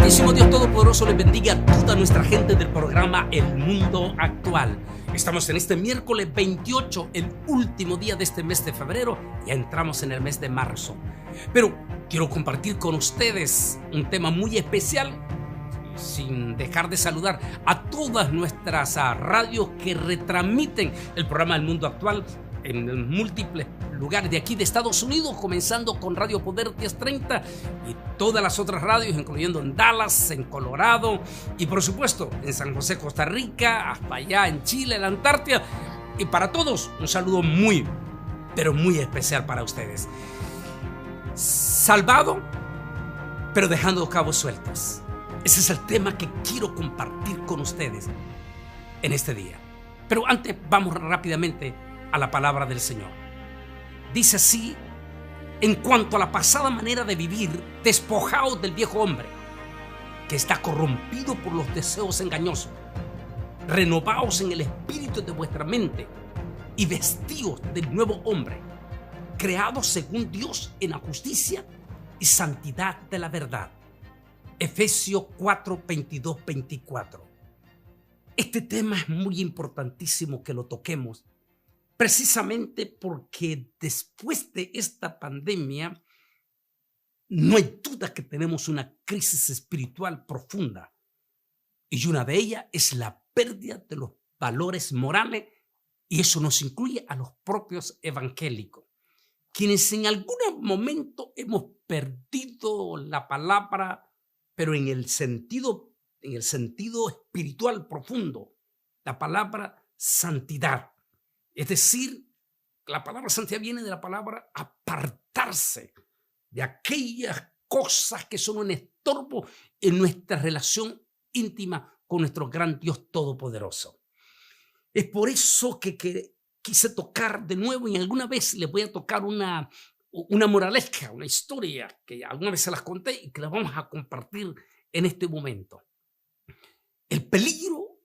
amantísimo Dios Todopoderoso les bendiga a toda nuestra gente del programa El Mundo Actual. Estamos en este miércoles 28, el último día de este mes de febrero. Ya entramos en el mes de marzo. Pero quiero compartir con ustedes un tema muy especial, sin dejar de saludar a todas nuestras radios que retransmiten el programa El Mundo Actual en múltiples lugares de aquí de Estados Unidos, comenzando con Radio Poder 1030 y todas las otras radios, incluyendo en Dallas, en Colorado y por supuesto en San José, Costa Rica, hasta allá en Chile, en la Antártida. Y para todos un saludo muy, pero muy especial para ustedes. Salvado, pero dejando cabos sueltos. Ese es el tema que quiero compartir con ustedes en este día. Pero antes vamos rápidamente a la palabra del Señor. Dice así: en cuanto a la pasada manera de vivir, despojaos del viejo hombre, que está corrompido por los deseos engañosos. Renovaos en el espíritu de vuestra mente y vestíos del nuevo hombre, creado según Dios en la justicia y santidad de la verdad. Efesios 4, 22, 24. Este tema es muy importantísimo que lo toquemos, precisamente porque después de esta pandemia no hay duda que tenemos una crisis espiritual profunda, y una de ellas es la pérdida de los valores morales, y eso nos incluye a los propios evangélicos, quienes en algún momento hemos perdido la palabra, pero en el sentido espiritual profundo, la palabra santidad. Es decir, la palabra santidad viene de la palabra apartarse de aquellas cosas que son un estorbo en nuestra relación íntima con nuestro gran Dios Todopoderoso. Es por eso que quise tocar de nuevo, y alguna vez les voy a tocar una moraleja, una historia que alguna vez se las conté y que las vamos a compartir en este momento. El peligro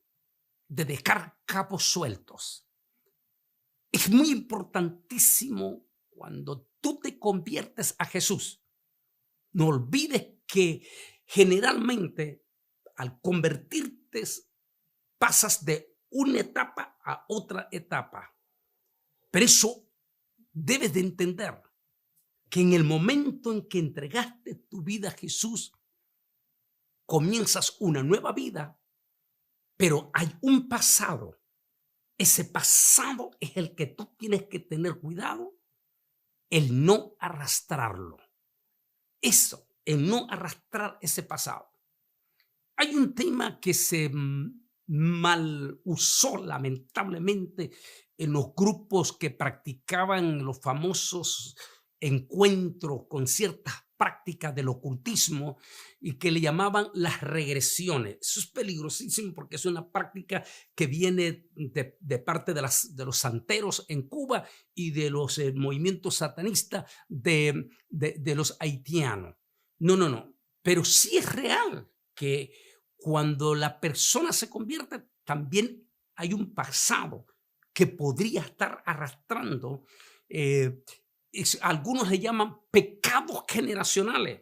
de dejar cabos sueltos. Es muy importantísimo cuando tú te conviertes a Jesús. No olvides que generalmente al convertirte pasas de una etapa a otra etapa. Pero eso debes de entender, que en el momento en que entregaste tu vida a Jesús, comienzas una nueva vida, pero hay un pasado. Ese pasado es el que tú tienes que tener cuidado, el no arrastrarlo. Eso, el no arrastrar ese pasado. Hay un tema que se mal usó lamentablemente en los grupos que practicaban los famosos encuentros con ciertas prácticas del ocultismo y que le llamaban las regresiones. Eso es peligrosísimo porque es una práctica que viene de parte de los santeros en Cuba y de los movimientos satanistas de los haitianos. No. Pero sí es real que cuando la persona se convierte, también hay un pasado que podría estar arrastrando. Algunos le llaman pecados generacionales,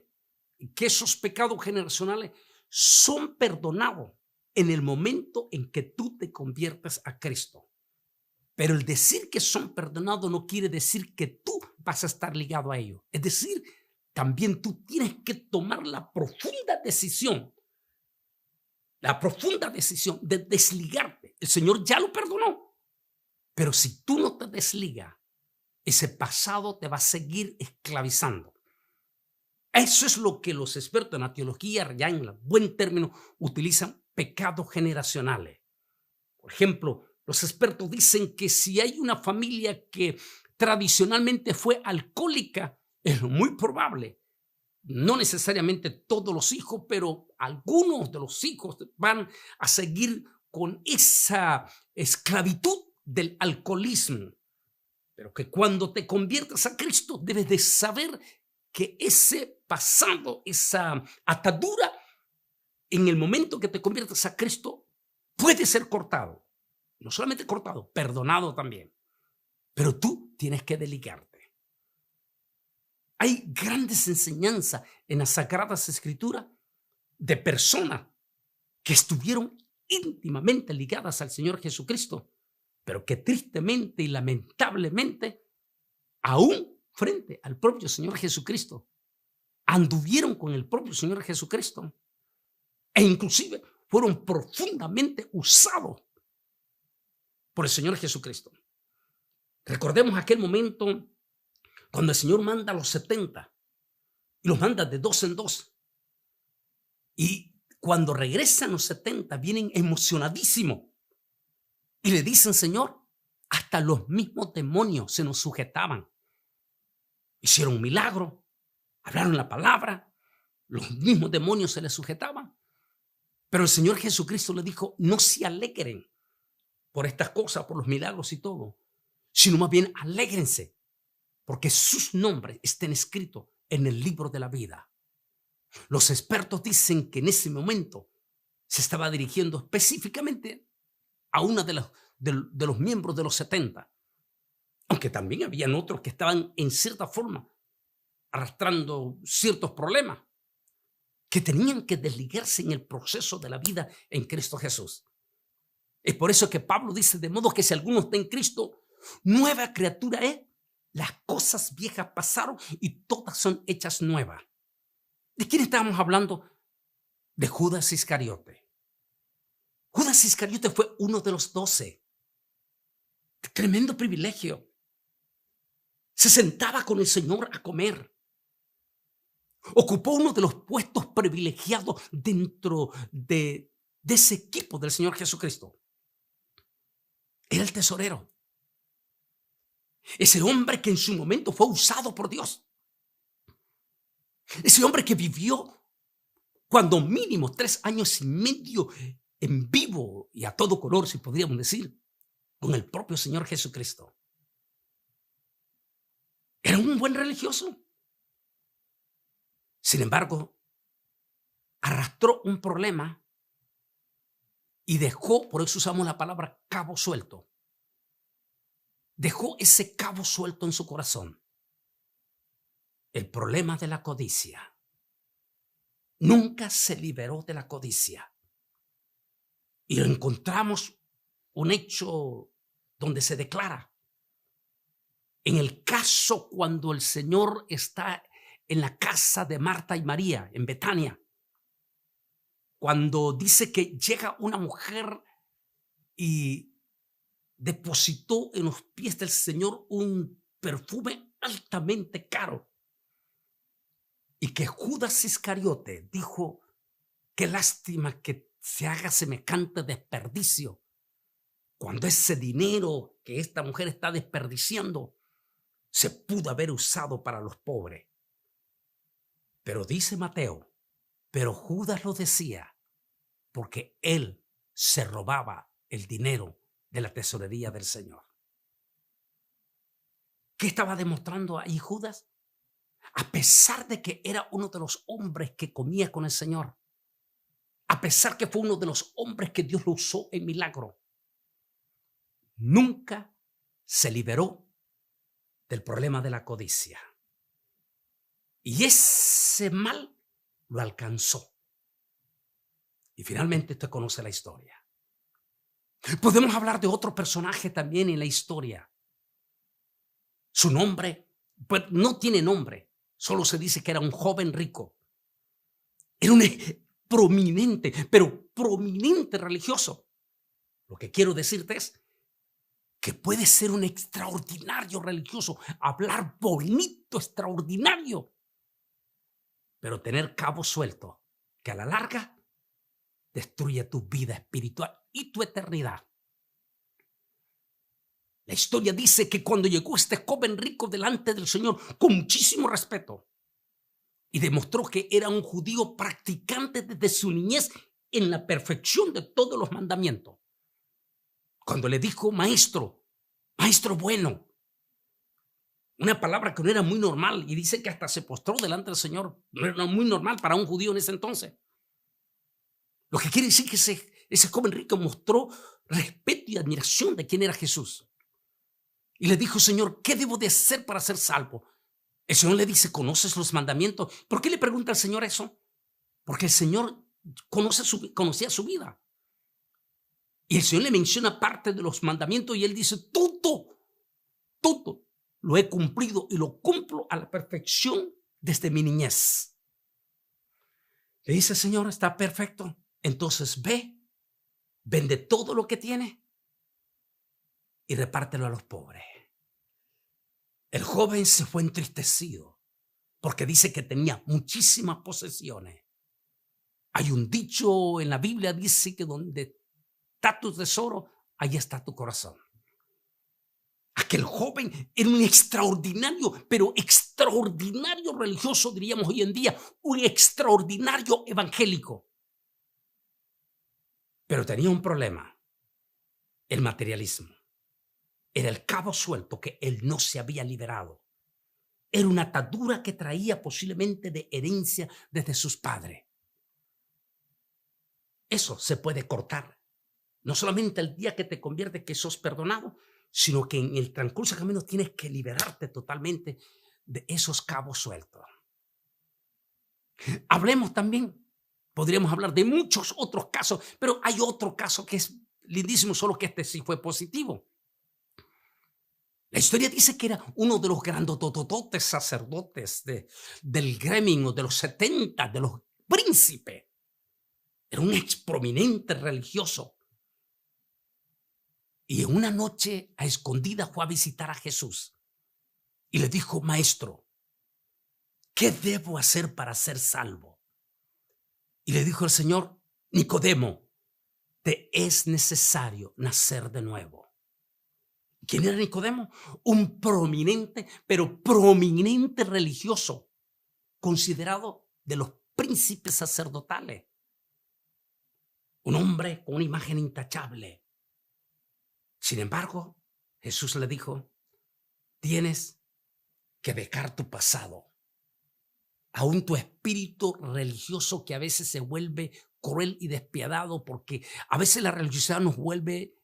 que esos pecados generacionales son perdonados en el momento en que tú te conviertes a Cristo. Pero el decir que son perdonados no quiere decir que tú vas a estar ligado a ellos. Es decir, también tú tienes que tomar la profunda decisión de desligarte. El Señor ya lo perdonó, pero si tú no te desligas, ese pasado te va a seguir esclavizando. Eso es lo que los expertos en la teología, ya en buen término, utilizan pecados generacionales. Por ejemplo, los expertos dicen que si hay una familia que tradicionalmente fue alcohólica, es muy probable, no necesariamente todos los hijos, pero algunos de los hijos van a seguir con esa esclavitud del alcoholismo. Pero que cuando te conviertas a Cristo debes de saber que ese pasado, esa atadura, en el momento que te conviertas a Cristo, puede ser cortado. No solamente cortado, perdonado también. Pero tú tienes que desligarte. Hay grandes enseñanzas en las Sagradas Escrituras de personas que estuvieron íntimamente ligadas al Señor Jesucristo, pero que tristemente y lamentablemente, aún frente al propio Señor Jesucristo, anduvieron con el propio Señor Jesucristo e inclusive fueron profundamente usados por el Señor Jesucristo. Recordemos aquel momento cuando el Señor manda a los 70 y los manda de dos en dos. Y cuando regresan los 70 vienen emocionadísimos y le dicen: Señor, hasta los mismos demonios se nos sujetaban. Hicieron un milagro, hablaron la palabra, los mismos demonios se les sujetaban. Pero el Señor Jesucristo le dijo: no se alegren por estas cosas, por los milagros y todo, sino más bien alégrense porque sus nombres estén escritos en el libro de la vida. Los expertos dicen que en ese momento se estaba dirigiendo específicamente a una de los miembros de los 70, aunque también habían otros que estaban en cierta forma arrastrando ciertos problemas que tenían que desligarse en el proceso de la vida en Cristo Jesús. Es por eso que Pablo dice: de modo que si alguno está en Cristo, nueva criatura es, las cosas viejas pasaron y todas son hechas nuevas. ¿De quién estábamos hablando? De Judas Iscariote. Judas Iscariote fue uno de los 12. Tremendo privilegio. Se sentaba con el Señor a comer. Ocupó uno de los puestos privilegiados dentro de ese equipo del Señor Jesucristo. Era el tesorero. Ese hombre que en su momento fue usado por Dios. Ese hombre que vivió cuando mínimo 3 años y medio en vivo y a todo color, si podríamos decir, con el propio Señor Jesucristo. Era un buen religioso. Sin embargo, arrastró un problema y dejó, por eso usamos la palabra cabo suelto. Dejó ese cabo suelto en su corazón. El problema de la codicia. Nunca se liberó de la codicia. Y lo encontramos un hecho donde se declara. En el caso cuando el Señor está en la casa de Marta y María, en Betania, cuando dice que llega una mujer y depositó en los pies del Señor un perfume altamente caro, y que Judas Iscariote dijo: qué lástima que se haga semejante desperdicio, cuando ese dinero que esta mujer está desperdiciando se pudo haber usado para los pobres. Pero dice Mateo, pero Judas lo decía porque él se robaba el dinero de la tesorería del Señor. ¿Qué estaba demostrando ahí Judas? A pesar de que era uno de los hombres que comía con el Señor, a pesar que fue uno de los hombres que Dios lo usó en milagro, nunca se liberó del problema de la codicia. Y ese mal lo alcanzó. Y finalmente usted conoce la historia. Podemos hablar de otro personaje también en la historia. Su nombre, pues no tiene nombre, solo se dice que era un joven rico. Era un prominente, pero prominente religioso. Lo que quiero decirte es que puede ser un extraordinario religioso, hablar bonito, extraordinario, pero tener cabo suelto, que a la larga destruye tu vida espiritual y tu eternidad. La historia dice que cuando llegó este joven rico delante del Señor con muchísimo respeto y demostró que era un judío practicante desde su niñez en la perfección de todos los mandamientos, cuando le dijo maestro, maestro bueno, una palabra que no era muy normal, y dice que hasta se postró delante del Señor, no era muy normal para un judío en ese entonces. Lo que quiere decir que ese joven rico mostró respeto y admiración de quién era Jesús. Y le dijo: Señor, ¿qué debo de hacer para ser salvo? El Señor le dice: ¿conoces los mandamientos? ¿Por qué le pregunta al Señor eso? Porque el Señor conocía su vida. Y el Señor le menciona parte de los mandamientos y él dice, todo lo he cumplido y lo cumplo a la perfección desde mi niñez. Le dice, Señor, está perfecto. Entonces vende todo lo que tiene y repártelo a los pobres. El joven se fue entristecido porque dice que tenía muchísimas posesiones. Hay un dicho en la Biblia, dice que donde está tu tesoro, ahí está tu corazón. Aquel joven era un extraordinario, pero extraordinario religioso, diríamos hoy en día, un extraordinario evangélico. Pero tenía un problema, el materialismo. Era el cabo suelto que él no se había liberado. Era una atadura que traía posiblemente de herencia desde sus padres. Eso se puede cortar. No solamente el día que te conviertes que sos perdonado, sino que en el transcurso del camino tienes que liberarte totalmente de esos cabos sueltos. Hablemos también, podríamos hablar de muchos otros casos, pero hay otro caso que es lindísimo, solo que este sí fue positivo. La historia dice que era uno de los grandotototes sacerdotes del gremio de los 70, de los príncipes. Era un exprominente religioso. Y en una noche a escondidas fue a visitar a Jesús. Y le dijo, Maestro, ¿qué debo hacer para ser salvo? Y le dijo el Señor, Nicodemo, te es necesario nacer de nuevo. ¿Quién era Nicodemo? Un prominente, pero prominente religioso, considerado de los príncipes sacerdotales. Un hombre con una imagen intachable. Sin embargo, Jesús le dijo, tienes que dejar tu pasado. Aún tu espíritu religioso que a veces se vuelve cruel y despiadado, porque a veces la religiosidad nos vuelve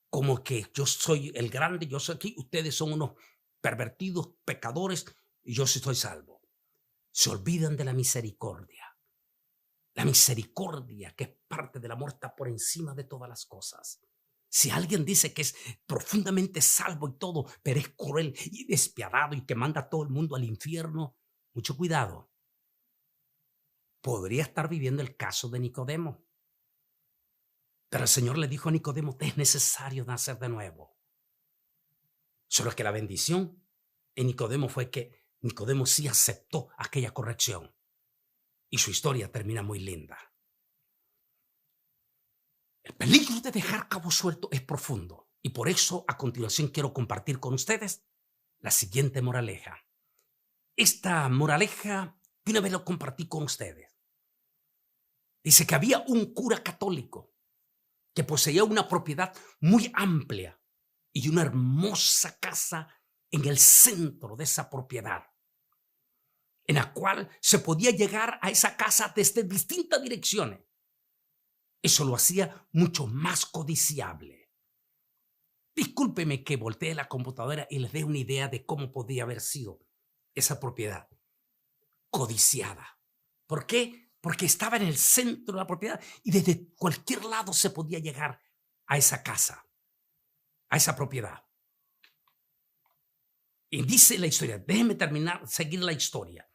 como que yo soy el grande, yo soy aquí, ustedes son unos pervertidos, pecadores, y yo sí estoy salvo. Se olvidan de la misericordia. La misericordia, que es parte del amor, está por encima de todas las cosas. Si alguien dice que es profundamente salvo y todo, pero es cruel y despiadado y que manda a todo el mundo al infierno, mucho cuidado. Podría estar viviendo el caso de Nicodemo. Pero el Señor le dijo a Nicodemo, te es necesario nacer de nuevo. Solo que la bendición en Nicodemo fue que Nicodemo sí aceptó aquella corrección. Y su historia termina muy linda. El peligro de dejar cabo suelto es profundo. Y por eso a continuación quiero compartir con ustedes la siguiente moraleja. Esta moraleja, de una vez lo compartí con ustedes. Dice que había un cura católico que poseía una propiedad muy amplia y una hermosa casa en el centro de esa propiedad, en la cual se podía llegar a esa casa desde distintas direcciones. Eso lo hacía mucho más codiciable. Discúlpeme que voltee la computadora y les dé una idea de cómo podía haber sido esa propiedad. Codiciada. ¿Por qué? Porque estaba en el centro de la propiedad y desde cualquier lado se podía llegar a esa casa, a esa propiedad. Y dice la historia, déjenme seguir la historia.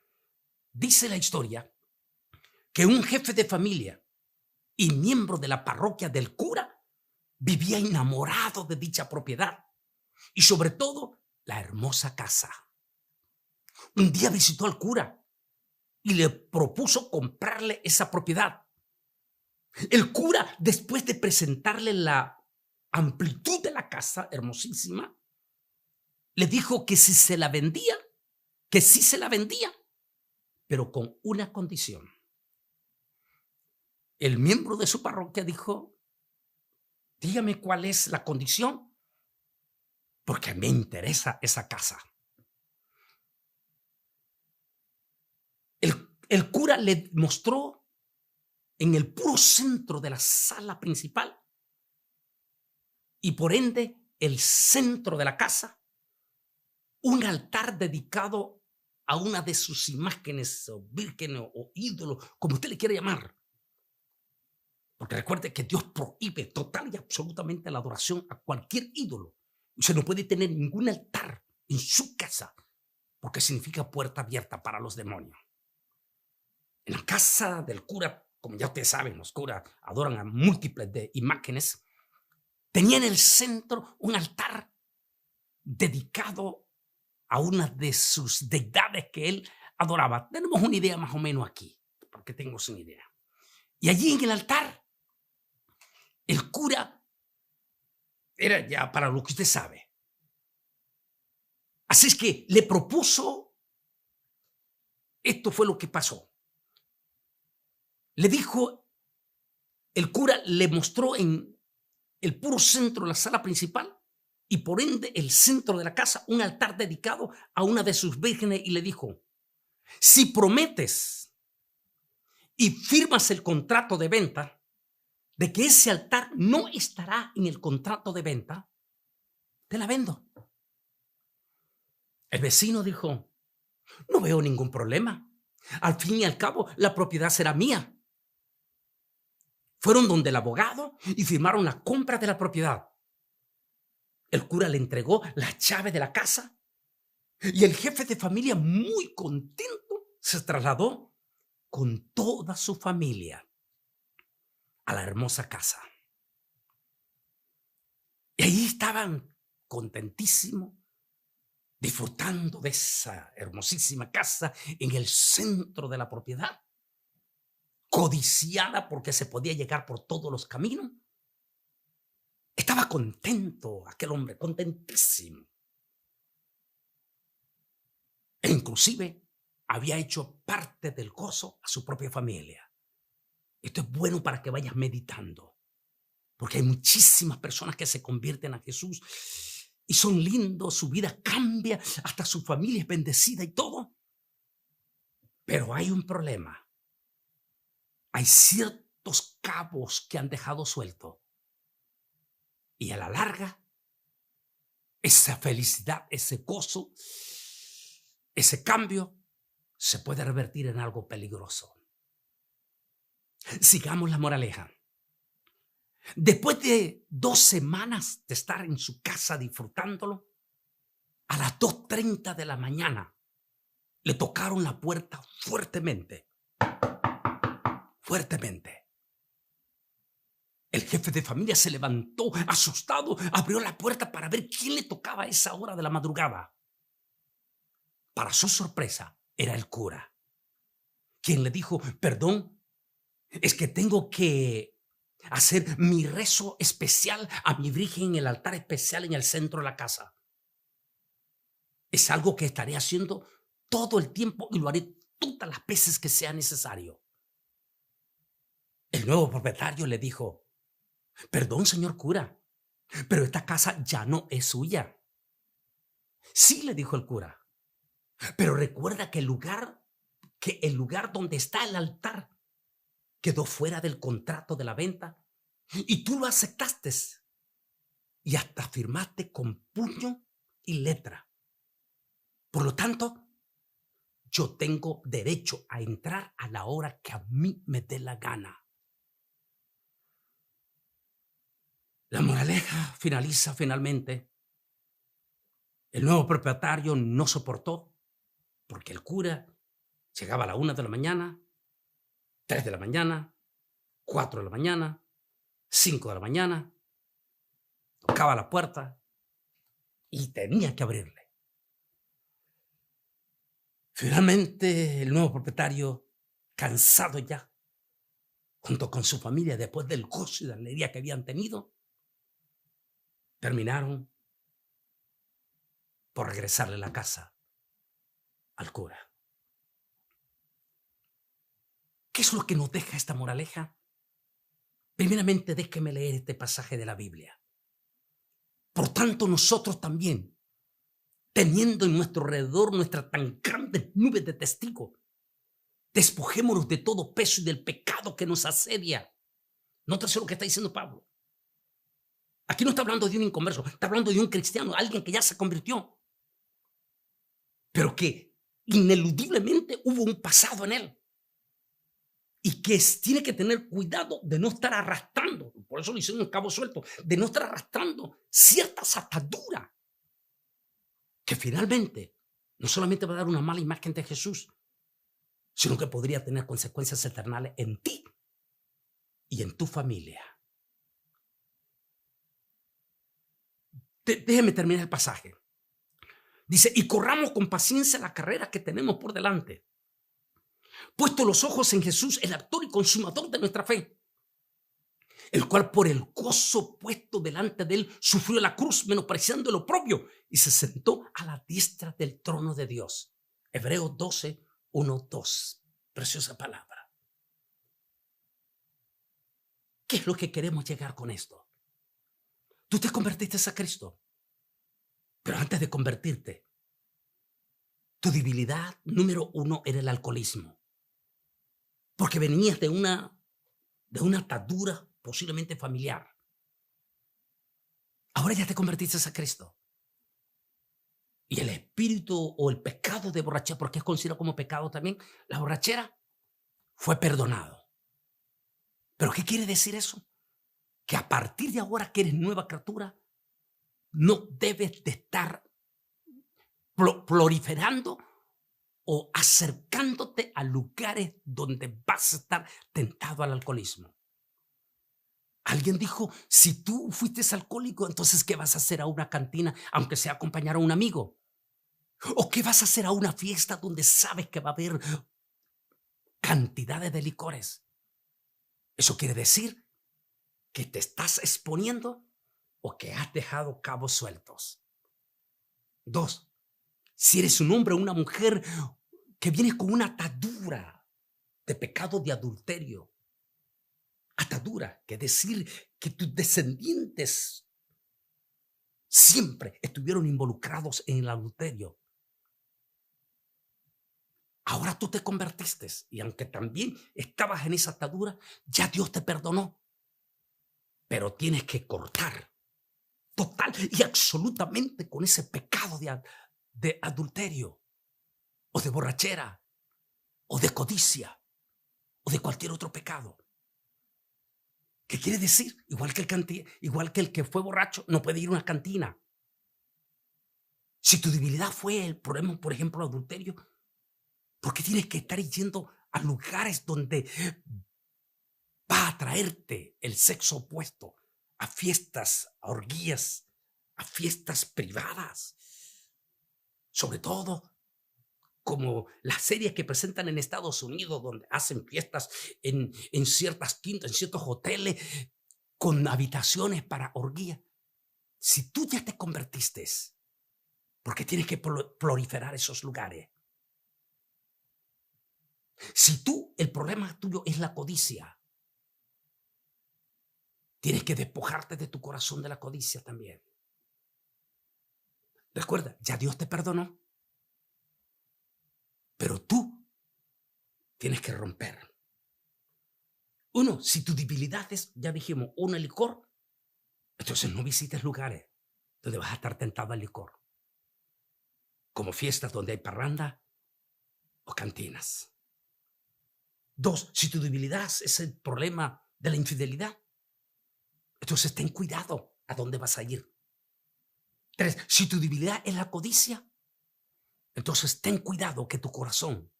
Dice la historia que un jefe de familia y miembro de la parroquia del cura vivía enamorado de dicha propiedad y sobre todo la hermosa casa. Un día visitó al cura y le propuso comprarle esa propiedad. El cura, después de presentarle la amplitud de la casa hermosísima, le dijo que si se la vendía, que sí se la vendía, pero con una condición. El miembro de su parroquia dijo, dígame cuál es la condición, porque me interesa esa casa. El cura le mostró en el puro centro de la sala principal y por ende el centro de la casa, un altar dedicado a una de sus imágenes o vírgenes o ídolos, como usted le quiera llamar. Porque recuerde que Dios prohíbe total y absolutamente la adoración a cualquier ídolo. Usted no puede tener ningún altar en su casa porque significa puerta abierta para los demonios. En la casa del cura, como ya ustedes saben, los curas adoran a múltiples de imágenes. Tenía en el centro un altar dedicado a una de sus deidades que él adoraba. Tenemos una idea más o menos aquí, porque tengo una idea. Y allí en el altar, el cura era ya para lo que usted sabe. Así es que le propuso, esto fue lo que pasó. Le dijo, el cura le mostró en el puro centro de la sala principal y por ende el centro de la casa un altar dedicado a una de sus vírgenes y le dijo, si prometes y firmas el contrato de venta de que ese altar no estará en el contrato de venta, te la vendo. El vecino dijo, no veo ningún problema. Al fin y al cabo, la propiedad será mía. Fueron donde el abogado y firmaron la compra de la propiedad. El cura le entregó la llave de la casa y el jefe de familia, muy contento, se trasladó con toda su familia a la hermosa casa. Y ahí estaban contentísimos, disfrutando de esa hermosísima casa en el centro de la propiedad, codiciada porque se podía llegar por todos los caminos. Estaba contento aquel hombre, contentísimo. E inclusive había hecho parte del gozo a su propia familia. Esto es bueno para que vayas meditando, porque hay muchísimas personas que se convierten a Jesús y son lindos, su vida cambia, hasta su familia es bendecida y todo. Pero hay un problema. Hay ciertos cabos que han dejado suelto. Y a la larga, esa felicidad, ese gozo, ese cambio se puede revertir en algo peligroso. Sigamos la moraleja. Después de 2 semanas de estar en su casa disfrutándolo, a las 2:30 de la mañana le tocaron la puerta fuertemente. Fuertemente. El jefe de familia se levantó asustado, abrió la puerta para ver quién le tocaba a esa hora de la madrugada. Para su sorpresa, era el cura, quien le dijo, perdón, es que tengo que hacer mi rezo especial a mi Virgen en el altar especial en el centro de la casa. Es algo que estaré haciendo todo el tiempo y lo haré todas las veces que sea necesario. El nuevo propietario le dijo, perdón, señor cura, pero esta casa ya no es suya. Sí, le dijo el cura, pero recuerda que el lugar donde está el altar quedó fuera del contrato de la venta y tú lo aceptaste y hasta firmaste con puño y letra. Por lo tanto, yo tengo derecho a entrar a la hora que a mí me dé la gana. La moraleja finaliza finalmente. El nuevo propietario no soportó porque el cura llegaba a la 1 de la mañana, 3 de la mañana, 4 de la mañana, 5 de la mañana, tocaba la puerta y tenía que abrirle. Finalmente, el nuevo propietario, cansado ya, junto con su familia, después del gozo y la alegría que habían tenido, terminaron por regresarle la casa al cura. ¿Qué es lo que nos deja esta moraleja? Primeramente, déjeme leer este pasaje de la Biblia. Por tanto, nosotros también, teniendo en nuestro alrededor nuestras tan grandes nubes de testigos, despojémonos de todo peso y del pecado que nos asedia. Nótese lo que está diciendo Pablo. Aquí no está hablando de un inconverso, está hablando de un cristiano, alguien que ya se convirtió, pero que ineludiblemente hubo un pasado en él. y que tiene que tener cuidado de no estar arrastrando, por eso lo hicieron un cabo suelto, de no estar arrastrando ciertas ataduras que finalmente no solamente va a dar una mala imagen de Jesús, sino que podría tener consecuencias eternales en ti y en tu familia. Déjeme terminar el pasaje. Dice, y corramos con paciencia la carrera que tenemos por delante, puesto los ojos en Jesús, el autor y consumador de nuestra fe, el cual por el gozo puesto delante de él sufrió la cruz, menospreciando lo propio, y se sentó a la diestra del trono de Dios. Hebreos 12, 1, 2. Preciosa palabra. ¿Qué es lo que queremos llegar con esto? Tú te convertiste a Cristo, pero antes de convertirte, tu debilidad número 1 era el alcoholismo, porque venías de una atadura posiblemente familiar. Ahora ya te convertiste a Cristo. Y el espíritu o el pecado de borrachera, porque es considerado como pecado también, la borrachera, fue perdonado. ¿Pero qué quiere decir eso? Que a partir de ahora que eres nueva criatura, no debes de estar proliferando o acercándote a lugares donde vas a estar tentado al alcoholismo. Alguien dijo, si tú fuiste alcohólico, entonces ¿qué vas a hacer a una cantina, aunque sea acompañar a un amigo? ¿O qué vas a hacer a una fiesta donde sabes que va a haber cantidades de licores? Eso quiere decir que te estás exponiendo o que has dejado cabos sueltos. 2, si eres un hombre o una mujer que viene con una atadura de pecado de adulterio, atadura, que decir que tus descendientes siempre estuvieron involucrados en el adulterio. Ahora tú te convertiste y aunque también estabas en esa atadura, ya Dios te perdonó. Pero tienes que cortar total y absolutamente con ese pecado de adulterio o de borrachera o de codicia o de cualquier otro pecado. ¿Qué quiere decir? Igual que el que fue borracho no puede ir a una cantina. Si tu debilidad fue el problema, por ejemplo, el adulterio, ¿por qué tienes que estar yendo a lugares donde va a traerte el sexo opuesto, a fiestas, a orgías, a fiestas privadas? Sobre todo como las series que presentan en Estados Unidos, donde hacen fiestas en ciertas quintas, en ciertos hoteles, con habitaciones para orgías. Si tú ya te convertiste, ¿por qué tienes que proliferar esos lugares? Si el problema tuyo es la codicia, tienes que despojarte de tu corazón de la codicia también. Recuerda, ya Dios te perdonó, pero tú tienes que romper. 1, si tu debilidad es, ya dijimos, el licor, entonces no visites lugares donde vas a estar tentado al licor, como fiestas donde hay parranda o cantinas. 2, si tu debilidad es el problema de la infidelidad, entonces ten cuidado a dónde vas a ir. 3, si tu debilidad es la codicia, entonces ten cuidado que tu corazón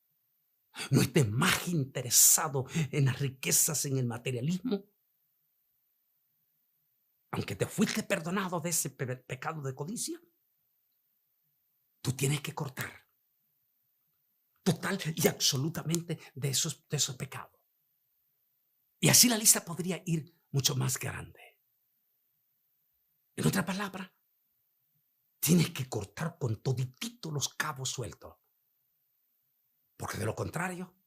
no esté más interesado en las riquezas, en el materialismo. Aunque te fuiste perdonado de ese pecado de codicia, tú tienes que cortar total y absolutamente de esos pecados. Y así la lista podría ir mucho más grande. En otra palabra, tienes que cortar con toditito los cabos sueltos. Porque de lo contrario,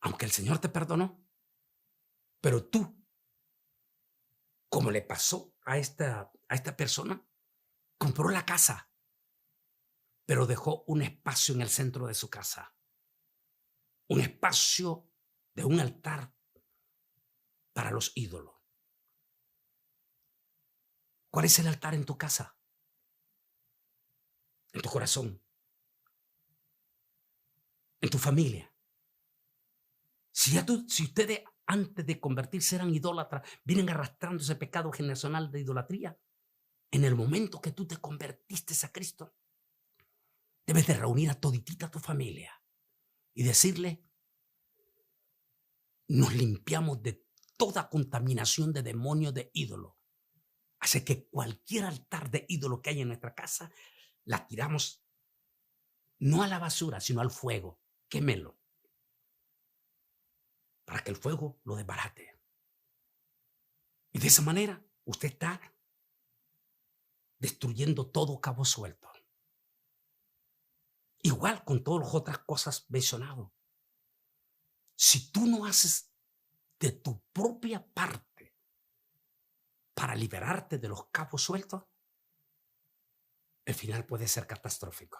aunque el Señor te perdonó, pero tú, como le pasó a esta persona, compró la casa, pero dejó un espacio en el centro de su casa. Un espacio de un altar para los ídolos. ¿Cuál es el altar en tu casa? En tu corazón. En tu familia. Si ustedes antes de convertirse eran idólatras, vienen arrastrando ese pecado generacional de idolatría, en el momento que tú te convertiste a Cristo, debes de reunir a toditita tu familia y decirle: nos limpiamos de toda contaminación de demonio, de ídolo. Así que cualquier altar de ídolo que haya en nuestra casa, la tiramos no a la basura, sino al fuego. Quémelo, para que el fuego lo desbarate. Y de esa manera usted está destruyendo todo cabo suelto. Igual con todas las otras cosas mencionadas. Si tú no haces de tu propia parte para liberarte de los cabos sueltos, el final puede ser catastrófico.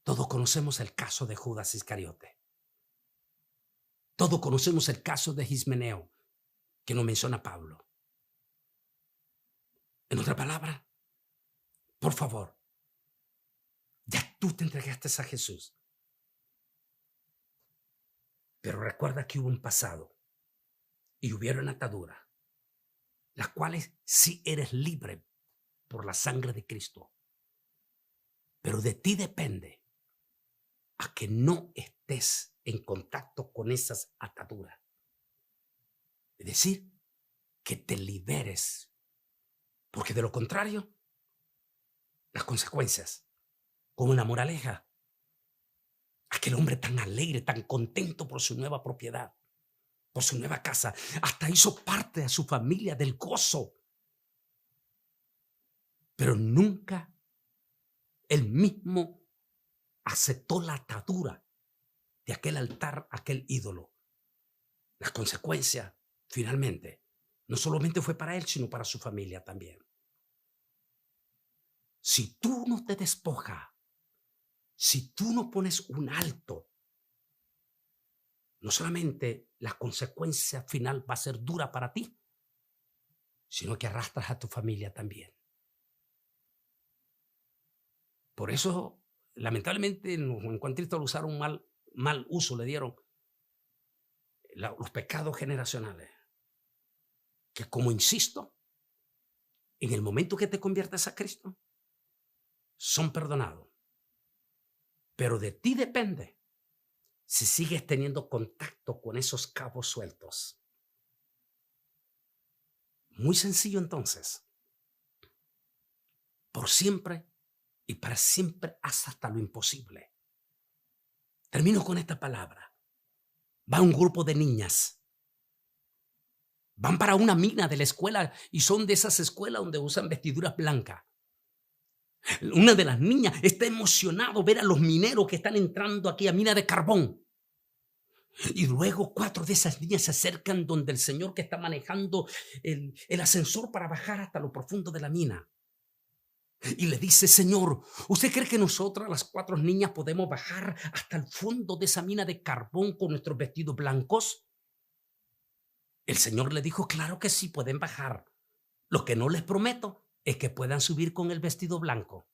Todos conocemos el caso de Judas Iscariote. Todos conocemos el caso de Gismeneo, que nos menciona Pablo. En otra palabra, por favor, ya tú te entregaste a Jesús. Pero recuerda que hubo un pasado y hubieron ataduras, las cuales sí eres libre por la sangre de Cristo. Pero de ti depende a que no estés en contacto con esas ataduras. Es decir, que te liberes. Porque de lo contrario, las consecuencias, como una moraleja, aquel hombre tan alegre, tan contento por su nueva propiedad, por su nueva casa, hasta hizo parte de su familia del gozo. Pero nunca él mismo aceptó la atadura de aquel altar, aquel ídolo. Las consecuencias, finalmente, no solamente fue para él, sino para su familia también. Si tú no te despojas, si tú no pones un alto, no solamente la consecuencia final va a ser dura para ti, sino que arrastras a tu familia también. Por eso, lamentablemente, en Juan Cristo lo usaron mal uso, le dieron los pecados generacionales. Que, como insisto, en el momento que te conviertes a Cristo, son perdonados. Pero de ti depende si sigues teniendo contacto con esos cabos sueltos. Muy sencillo entonces. Por siempre y para siempre haz hasta lo imposible. Termino con esta palabra. Va un grupo de niñas. Van para una mina de la escuela y son de esas escuelas donde usan vestiduras blancas. Una de las niñas está emocionada ver a los mineros que están entrando aquí a mina de carbón. Y luego 4 de esas niñas se acercan donde el señor que está manejando el ascensor para bajar hasta lo profundo de la mina. Y le dice: señor, ¿usted cree que nosotras, las 4 niñas, podemos bajar hasta el fondo de esa mina de carbón con nuestros vestidos blancos? El señor le dijo: claro que sí, pueden bajar. Lo que no les prometo es que puedan subir con el vestido blanco.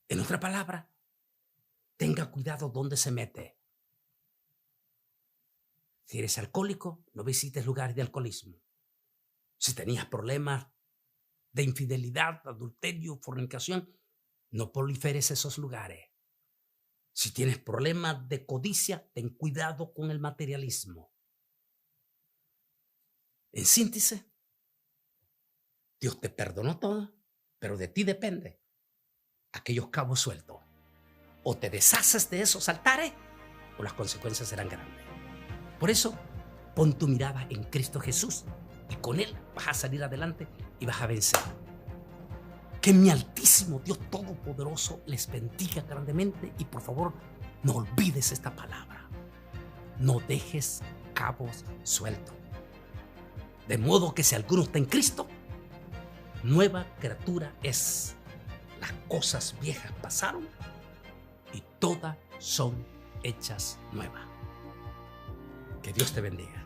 En otra palabra, tenga cuidado dónde se mete. Si eres alcohólico, no visites lugares de alcoholismo. Si tenías problemas de infidelidad, adulterio, fornicación, no proliferes esos lugares. Si tienes problemas de codicia, ten cuidado con el materialismo. En síntesis, Dios te perdonó todo, pero de ti depende aquellos cabos sueltos. O te deshaces de esos altares o las consecuencias serán grandes. Por eso, pon tu mirada en Cristo Jesús y con Él vas a salir adelante y vas a vencer. Que mi altísimo Dios Todopoderoso les bendiga grandemente y por favor no olvides esta palabra. No dejes cabos sueltos. De modo que si alguno está en Cristo, nueva criatura es. Las cosas viejas pasaron y todas son hechas nuevas. Que Dios te bendiga.